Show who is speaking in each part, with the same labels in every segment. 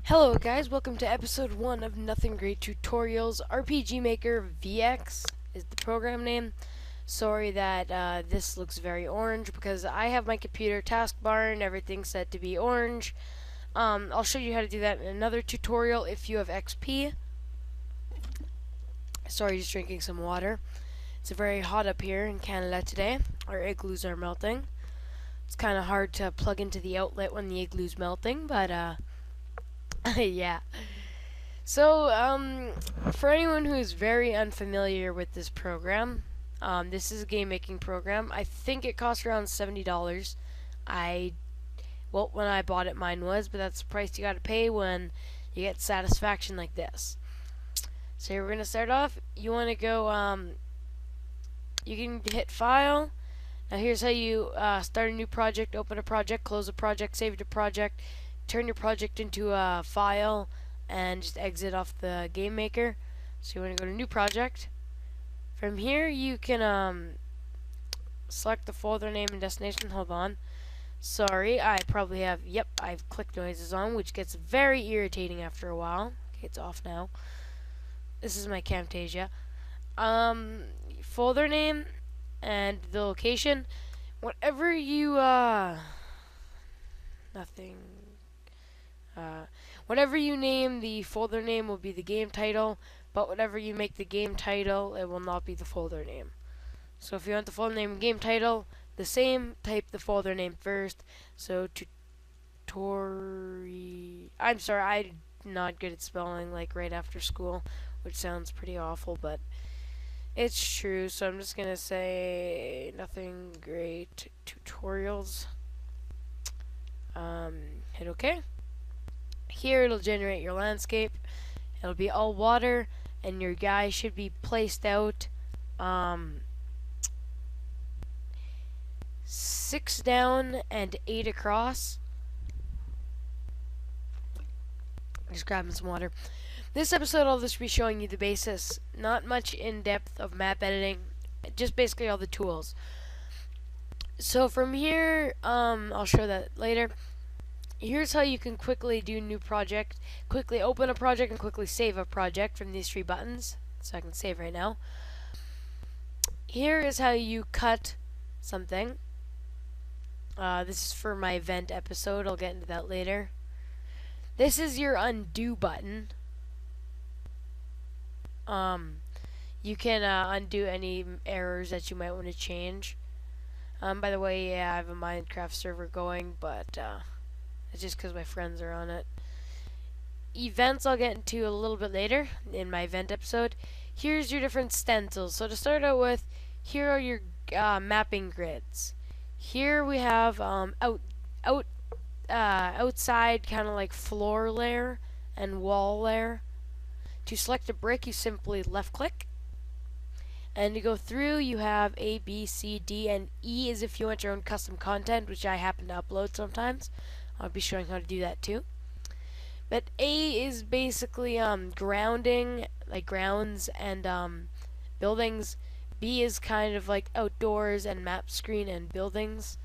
Speaker 1: Hello guys, welcome to episode 1 of Nothing Great Tutorials. RPG Maker VX is the program name. Sorry that this looks very orange because I have my computer taskbar and everything set to be orange. I'll show you how to do that in another tutorial if you have XP. Sorry, just drinking some water. It's very hot up here in Canada today. Our igloos are melting. It's kind of hard to plug into the outlet when the igloo's melting, but yeah. So, for anyone who is very unfamiliar with this program, this is a game making program. I think it costs around $70. Well, when I bought it, mine was, but that's the price you gotta pay when you get satisfaction like this. So we're gonna start off. You wanna go, you can hit File. Now here's how you start a new project, open a project, close a project, save the project, turn your project into a file, and just exit off the game maker. So you want to go to new project. From here you can select the folder name and destination. Hold on. Sorry, I probably have, yep, I have click noises on, which gets very irritating after a while. Okay, it's off now. This is my Camtasia. Folder name and the location. Whatever you, nothing. Whatever you name the folder name will be the game title, but whatever you make the game title, it will not be the folder name. So if you want the folder name and game title the same, type the folder name first. So I'm sorry, I'm not good at spelling like right after school, which sounds pretty awful, but it's true. So I'm just gonna say Nothing Great Tutorials. Hit OK. Here it'll generate your landscape. It'll be all water, and your guy should be placed out 6 down and 8 across. Just grabbing some water. This episode I'll just be showing you the basis, not much in depth of map editing, just basically all the tools. So from here, I'll show that later. Here's how you can quickly do new project, quickly open a project, and quickly save a project from these 3 buttons. So I can save right now. Here is how you cut something. This is for my event episode. I'll get into that later. This is your undo button. You can undo any errors that you might want to change. By the way, yeah, I have a Minecraft server going, but it's just because my friends are on it. Events I'll get into a little bit later in my event episode. Here's your different stencils. So to start out with, here are your mapping grids. Here we have outside kind of like floor layer and wall layer. To select a brick, you simply left click. And to go through, you have A, B, C, D, and E is if you want your own custom content, which I happen to upload sometimes. I'll be showing how to do that too. But A is basically grounding, like grounds and buildings. B is kind of like outdoors and map screen and buildings.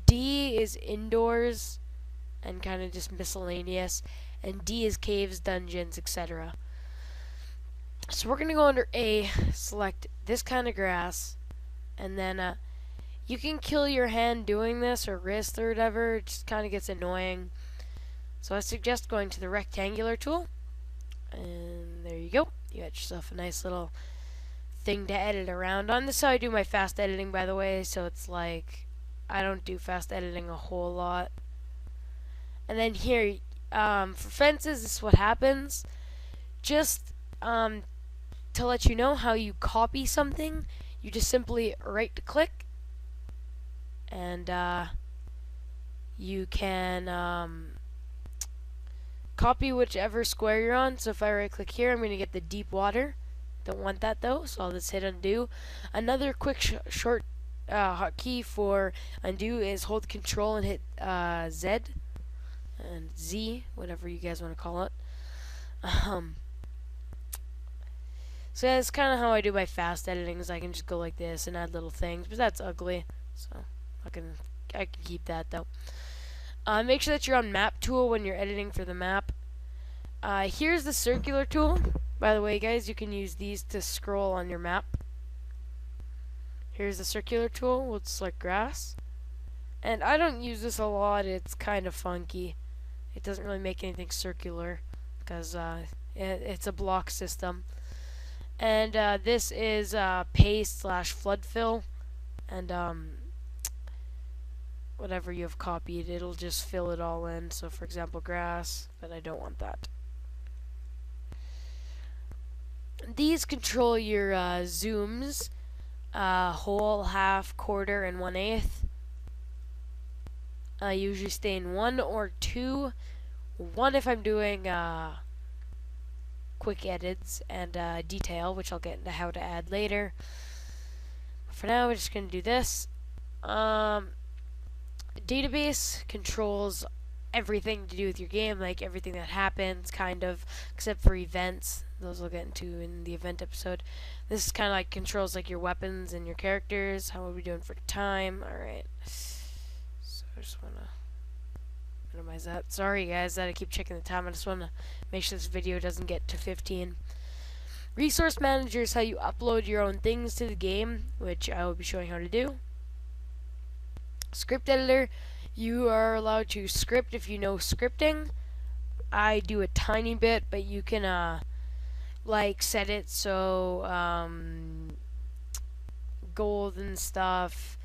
Speaker 1: D is indoors and kind of just miscellaneous. And D is caves, dungeons, etc. So we're going to go under A, select this kind of grass, and then you can kill your hand doing this, or wrist, or whatever. It just kind of gets annoying. So I suggest going to the rectangular tool. And there you go. You got yourself a nice little thing to edit around on. This is how I do my fast editing, by the way. So it's like, I don't do fast editing a whole lot. And then here, for fences, this is what happens. Just to let you know how you copy something, you just simply right click and you can copy whichever square you're on. So if I right click here, I'm going to get the deep water. Don't want that though, so I'll just hit undo. Another quick short hotkey for undo is hold control and hit Z and Z, whatever you guys want to call it. So that's kind of how I do my fast editing. Is I can just go like this and add little things, but that's ugly. So I can keep that though. Make sure that you're on map tool when you're editing for the map. Here's the circular tool. By the way, guys, you can use these to scroll on your map. Here's the circular tool. We'll select grass. And I don't use this a lot. It's kind of funky. It doesn't really make anything circular because it's a block system. And this is paste / flood fill. And whatever you have copied, it'll just fill it all in. So for example, grass, but I don't want that. These control your zooms, whole, half, quarter, and 1/8. I usually stay in 1 or 2. 1 if I'm doing quick edits and detail, which I'll get into how to add later. For now, we're just going to do this. Database controls everything to do with your game, like everything that happens, kind of, except for events. Those we'll get into in the event episode. This is kind of like controls like your weapons and your characters. How are we doing for time? Alright. So I just want to minimize that. Sorry guys that I keep checking the time. I just want to make sure this video doesn't get to 15. Resource Manager is how you upload your own things to the game, which I will be showing how to do. Script Editor, you are allowed to script if you know scripting. I do a tiny bit, but you can like set it so gold and stuff.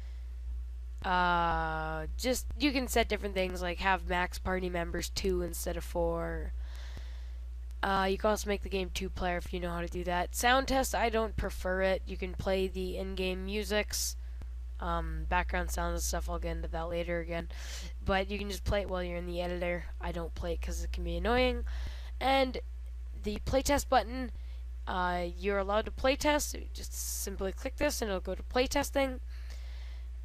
Speaker 1: Just you can set different things like have max party members 2 instead of 4. You can also make the game 2-player if you know how to do that. Sound test, I don't prefer it. You can play the in-game musics, background sounds and stuff. I'll get into that later again. But you can just play it while you're in the editor. I don't play it because it can be annoying. And the playtest button, you're allowed to playtest. Just simply click this and it'll go to playtesting.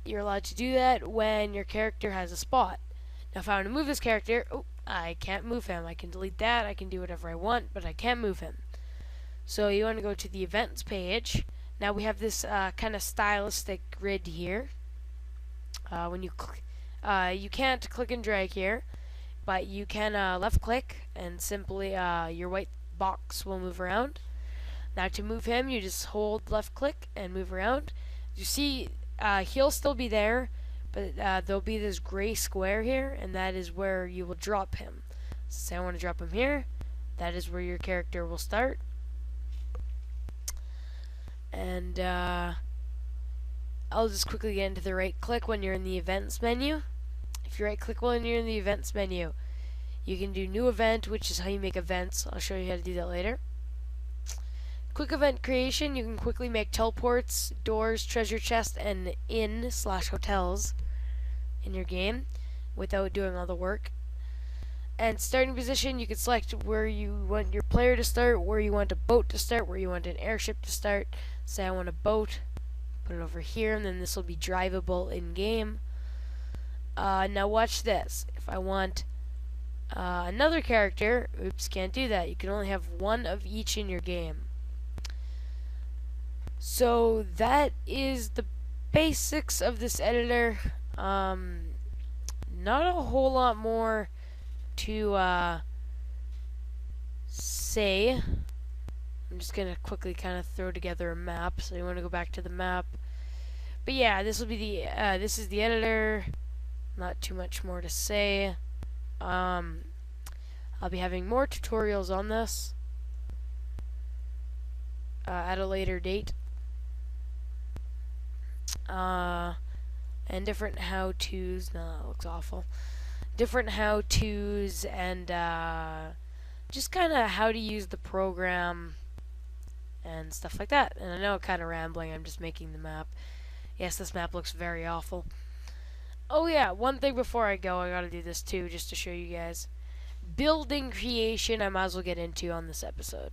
Speaker 1: You're allowed to do that when your character has a spot. Now if I want to move this character, I can't move him. I can delete that, I can do whatever I want, but I can't move him. So you want to go to the events page. Now we have this kind of stylistic grid here. When you you can't click and drag here, but you can left click and simply your white box will move around. Now to move him, you just hold left click and move around. You see he'll still be there, but there'll be this gray square here, and that is where you will drop him. So say I want to drop him here. That is where your character will start. And I'll just quickly get into the right click when you're in the events menu. If you right click when you're in the events menu, you can do new event, which is how you make events. I'll show you how to do that later. Quick event creation, you can quickly make teleports, doors, treasure chests, and inn/hotels in your game without doing all the work. And starting position, you can select where you want your player to start, where you want a boat to start, where you want an airship to start. Say I want a boat, put it over here, and then this will be drivable in game. Now watch this. If I want another character, oops, can't do that. You can only have one of each in your game. So that is the basics of this editor. Not a whole lot more to say. I'm just gonna quickly kind of throw together a map. So you want to go back to the map. But yeah, this will be the this is the editor. Not too much more to say. I'll be having more tutorials on this at a later date. And different how-tos. No, that looks awful. Different how-tos and just kind of how to use the program and stuff like that. And I know I'm kind of rambling. I'm just making the map. Yes, this map looks very awful. Oh yeah, one thing before I go, I gotta do this too, just to show you guys. Building creation, I might as well get into on this episode.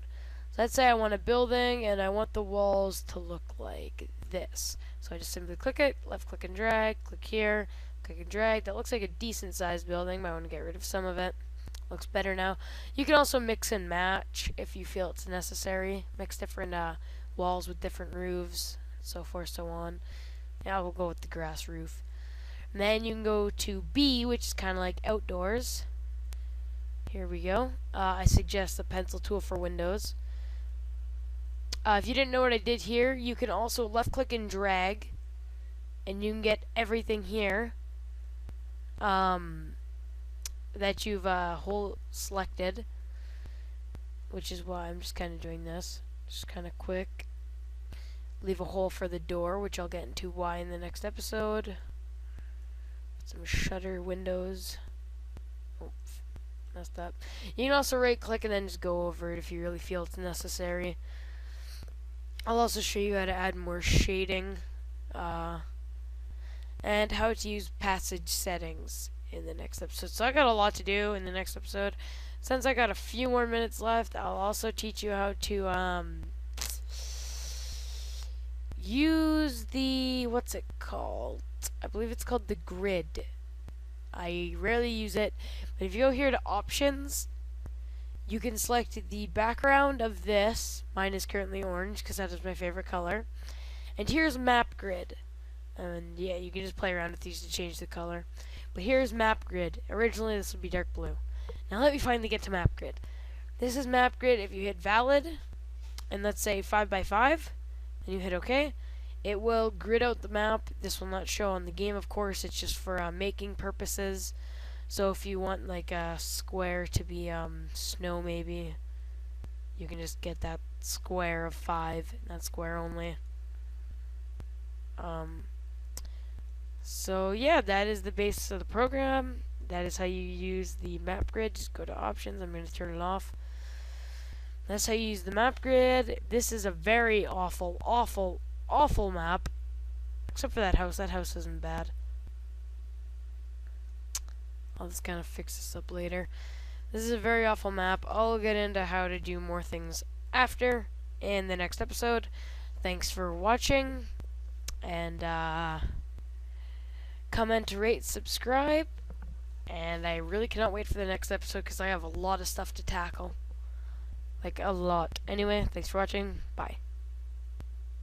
Speaker 1: So let's say I want a building and I want the walls to look like this. So I just simply click it, left click and drag, click here, click and drag. That looks like a decent sized building. Might want to get rid of some of it. Looks better now. You can also mix and match if you feel it's necessary. Mix different walls with different roofs, so forth, so on. Yeah, we'll go with the grass roof. And then you can go to B, which is kind of like outdoors. Here we go. I suggest the pencil tool for Windows. If you didn't know what I did here, you can also left click and drag, and you can get everything here that you've selected, which is why I'm just kind of doing this. Just kind of quick. Leave a hole for the door, which I'll get into why in the next episode. Some shutter windows. Oh, messed up. You can also right click and then just go over it if you really feel it's necessary. I'll also show you how to add more shading and how to use passage settings in the next episode. So I got a lot to do in the next episode. Since I got a few more minutes left, I'll also teach you how to use the, what's it called? I believe it's called the grid. I rarely use it, but if you go here to options, you can select the background of this. Mine is currently orange because that is my favorite color. And here's map grid. And yeah, you can just play around with these to change the color. But here's map grid. Originally this would be dark blue. Now let me finally get to map grid. This is map grid. If you hit valid, and let's say 5x5, and you hit OK, it will grid out the map. This will not show on the game, of course. It's just for making purposes. So if you want like a square to be snow maybe, you can just get that square of 5, that square only. So yeah, that is the basis of the program. That is how you use the map grid. Just go to options. I'm going to turn it off. That's how you use the map grid. This is a very awful map. Except for that house. That house isn't bad. I'll just kind of fix this up later. This is a very awful map. I'll get into how to do more things after in the next episode. Thanks for watching. And comment, rate, subscribe. And I really cannot wait for the next episode because I have a lot of stuff to tackle. Like a lot. Anyway, thanks for watching. Bye.